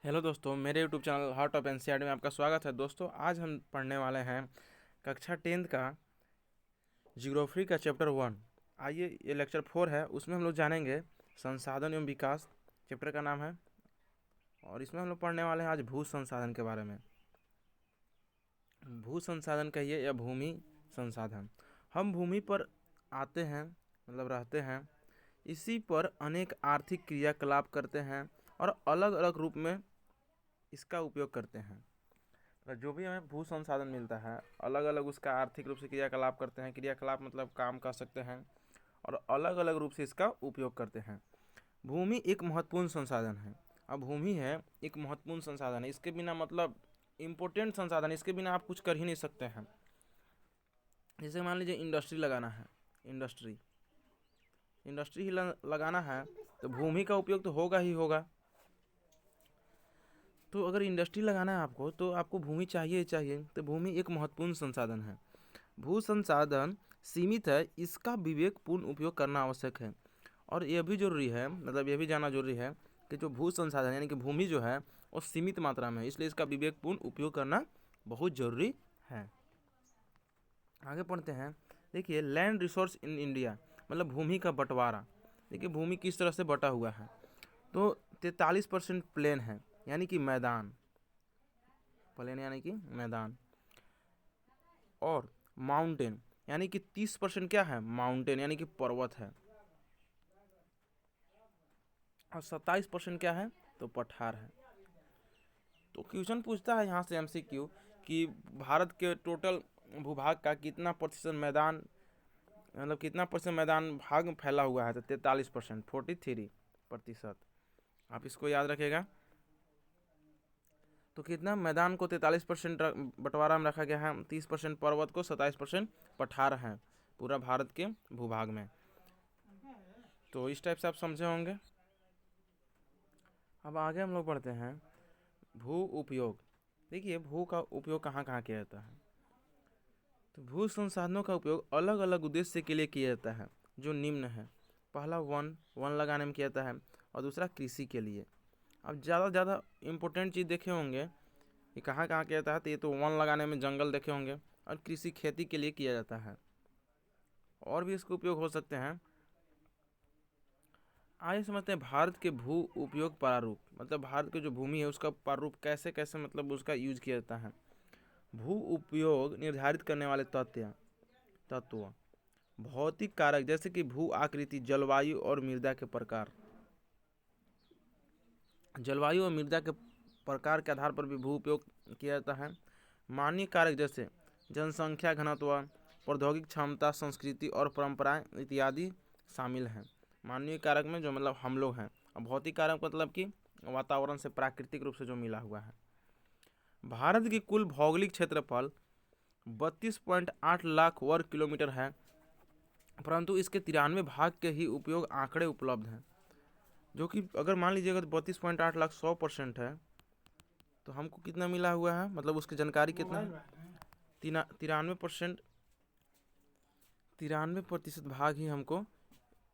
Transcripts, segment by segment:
Hello दोस्तों, मेरे YouTube channel heart of NCERT में आपका स्वागत है। दोस्तों, आज हम पढ़ने वाले हैं कक्षा 10th का जियोग्राफी का चैप्टर 1। आइए, ये लेक्चर 4 है। उसमें हम लोग जानेंगे संसाधन एवं विकास, चैप्टर का नाम है। और इसमें हम लोग पढ़ने वाले हैं आज भू संसाधन के बारे में। भू संसाधन कहिए या भूमि संसाधन। हम भूमि पर आते हैं, मतलब रहते हैं, इसी पर अनेक आर्थिक क्रियाकलाप करते हैं और अलग अलग रूप में इसका उपयोग करते हैं। और जो भी हमें भू संसाधन मिलता है, अलग अलग उसका आर्थिक रूप से क्रियाकलाप करते हैं। क्रियाकलाप मतलब काम कर सकते हैं, और अलग अलग रूप से इसका उपयोग करते हैं। भूमि एक महत्वपूर्ण संसाधन है। अब भूमि है एक महत्वपूर्ण संसाधन है, इसके बिना मतलब इम्पोर्टेंट संसाधन, इसके बिना आप कुछ कर ही नहीं सकते हैं। जैसे मान लीजिए इंडस्ट्री लगाना है, इंडस्ट्री इंडस्ट्री ही लगाना है, तो भूमि का उपयोग तो होगा ही होगा। तो अगर इंडस्ट्री लगाना है आपको, तो आपको भूमि चाहिए ही चाहिए। तो भूमि एक महत्वपूर्ण संसाधन है। भू संसाधन सीमित है, इसका विवेकपूर्ण उपयोग करना आवश्यक है। और यह भी जरूरी है, मतलब यह भी जानना जरूरी है कि जो भू संसाधन यानी कि भूमि जो है वो सीमित मात्रा में है, इसलिए इसका विवेकपूर्ण उपयोग करना बहुत जरूरी है। आगे पढ़ते हैं। देखिए, लैंड रिसोर्स इन इंडिया, मतलब भूमि का बंटवारा। देखिए, भूमि किस तरह से बटा हुआ है। तो 43% प्लेन है, यानी कि मैदान, प्लेन यानी कि मैदान। और माउंटेन यानी कि 30% क्या है, माउंटेन यानी कि पर्वत है। और 27% क्या है, तो पठार है। तो क्वेश्चन पूछता है यहाँ से एमसीक्यू कि भारत के टोटल भूभाग का कितना प्रतिशत मैदान, मतलब कितना परसेंट मैदान भाग में फैला हुआ है। तो 43%, 43%। आप इसको याद रखेगा। तो कितना मैदान को 43% बंटवारा में रखा गया है, 30% पर्वत को, 27% पठार हैं पूरा भारत के भूभाग में। तो इस टाइप से आप समझे होंगे। अब आगे हम लोग बढ़ते हैं भू उपयोग। देखिए, भू का उपयोग कहाँ कहाँ किया जाता है। तो भू संसाधनों का उपयोग अलग अलग उद्देश्य के लिए किया जाता है, जो निम्न है। पहला वन लगाने में किया जाता है, और दूसरा कृषि के लिए। अब ज़्यादा से ज़्यादा इम्पोर्टेंट चीज़ देखे होंगे कि कहाँ कहाँ किया जाता है। तो ये तो वन लगाने में जंगल देखे होंगे, और कृषि खेती के लिए किया जाता है। और भी इसके उपयोग हो सकते हैं। आइए समझते हैं भारत के भू उपयोग प्रारूप, मतलब भारत की जो भूमि है उसका प्रारूप कैसे कैसे, मतलब उसका यूज किया जाता है। भू उपयोग निर्धारित करने वाले तत्व भौतिक कारक, जैसे कि भू आकृति, जलवायु और मृदा के प्रकार। जलवायु और मृदा के प्रकार के आधार पर भी भू उपयोग किया जाता है। मानवीय कारक, जैसे जनसंख्या घनत्व, प्रौद्योगिक क्षमता, संस्कृति और परंपराएं इत्यादि शामिल हैं। मानवीय कारक में जो मतलब हम लोग हैं। और भौतिक कारक मतलब कि वातावरण से प्राकृतिक रूप से जो मिला हुआ है। भारत की कुल भौगोलिक क्षेत्रफल 32.8 लाख वर्ग किलोमीटर है, परंतु इसके 93 भाग के ही उपयोग आंकड़े उपलब्ध हैं। जो कि अगर मान लीजिए अगर 32.8 लाख 100% है, तो हमको कितना मिला हुआ है, मतलब उसकी जानकारी कितना है, 93%। 93% भाग ही हमको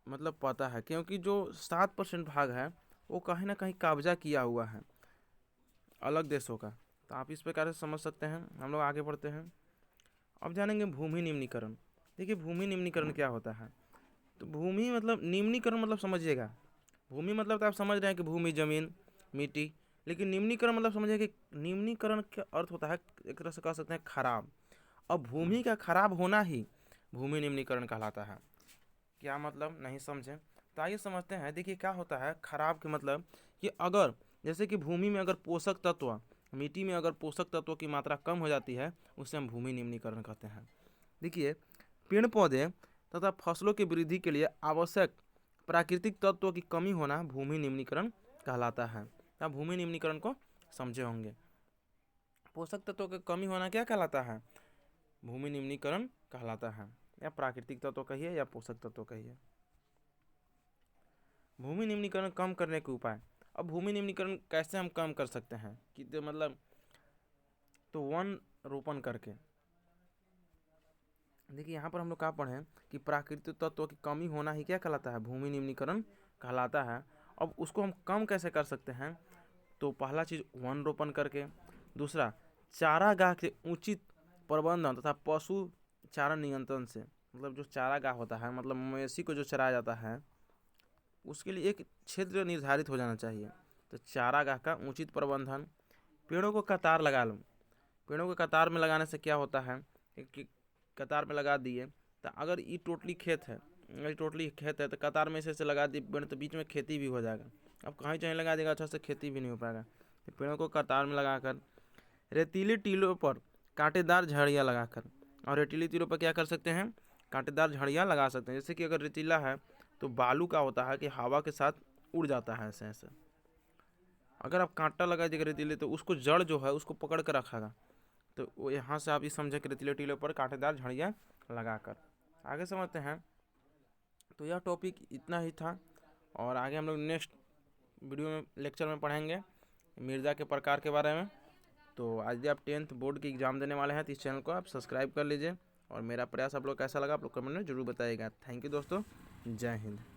मतलब पता है, क्योंकि जो 7% भाग है वो कहीं ना कहीं कब्जा किया हुआ है अलग देशों का। तो आप इस प्रकार से समझ सकते हैं। हम लोग आगे बढ़ते हैं। अब जानेंगे भूमि निम्नीकरण। देखिए, भूमि निम्नीकरण क्या होता है। तो भूमि मतलब निम्नीकरण मतलब समझिएगा, भूमि मतलब तो आप समझ रहे हैं कि भूमि, जमीन, मिट्टी। लेकिन निम्नीकरण मतलब समझिए कि निम्नीकरण का अर्थ होता है, एक तरह से कह सकते हैं, खराब। अब भूमि का खराब होना ही भूमि निम्नीकरण कहलाता है। क्या मतलब, नहीं समझे तो आइए समझते हैं। देखिए, क्या होता है खराब के मतलब कि अगर, जैसे कि भूमि में अगर पोषक तत्व, मिट्टी में अगर पोषक तत्वों की मात्रा कम हो जाती है, उसे हम भूमि निम्नीकरण कहते हैं। देखिए, पेड़ पौधे तथा फसलों की वृद्धि के लिए आवश्यक प्राकृतिक तत्वों की कमी होना भूमि निम्नीकरण कहलाता है। आप भूमि निम्नीकरण को समझे होंगे। पोषक तत्वों की कमी होना क्या कहलाता है, भूमि निम्नीकरण कहलाता है। या प्राकृतिक तत्व कहिए या पोषक तत्व कहिए। भूमि निम्नीकरण कम करने के उपाय। अब भूमि निम्नीकरण कैसे हम कम कर सकते हैं कि मतलब, तो वन रोपण करके। देखिए, यहाँ पर हम लोग क्या पढ़ें कि प्राकृतिक तत्वों की कमी होना ही क्या कहलाता है, भूमि निम्नीकरण कहलाता है। अब उसको हम कम कैसे कर सकते हैं, तो पहला चीज़ वन रोपण करके, दूसरा चारागाह के उचित प्रबंधन तथा पशु चारा नियंत्रण से, मतलब जो चारागाह होता है, मतलब मवेशी को जो चराया जाता है उसके लिए एक क्षेत्र निर्धारित हो जाना चाहिए। तो चारागाह का उचित प्रबंधन, पेड़ों को कतार लगा लो। पेड़ों को कतार में लगाने से क्या होता है कि कतार में लगा दिए तो अगर ये टोटली खेत है, अगर टोटली खेत है तो कतार में से लगा दिए पेड़ तो बीच में खेती भी हो जाएगा। अब कहीं चाहे लगा देगा अच्छा से खेती भी नहीं हो पाएगा। तो पेड़ों को कतार में लगाकर, रेतीली टीलों पर कांटेदार झाड़ियाँ लगाकर, और रेतीली टीलों पर क्या कर सकते हैं, कांटेदार झाड़ियाँ लगा सकते हैं। जैसे कि अगर रेतीला है तो बालू का होता है कि हवा के साथ उड़ जाता है ऐसे ऐसे, अगर आप कांटा लगा देगा रेतीले तो उसको जड़ जो है उसको पकड़ कर रखेगा। तो वो यहाँ से आप ये समझे कि रेतीले टीलों पर कांटेदार झाड़ियाँ लगाकर। आगे समझते हैं। तो यह टॉपिक इतना ही था, और आगे हम लोग नेक्स्ट वीडियो में लेक्चर में पढ़ेंगे मिर्ज़ा के प्रकार के बारे में। तो आज यदि आप 10th बोर्ड की एग्ज़ाम देने वाले हैं तो इस चैनल को आप सब्सक्राइब कर लीजिए, और मेरा प्रयास आप लोग कैसा लगा आप लोग कमेंट में जरूर बताइएगा। थैंक यू दोस्तों, जय हिंद।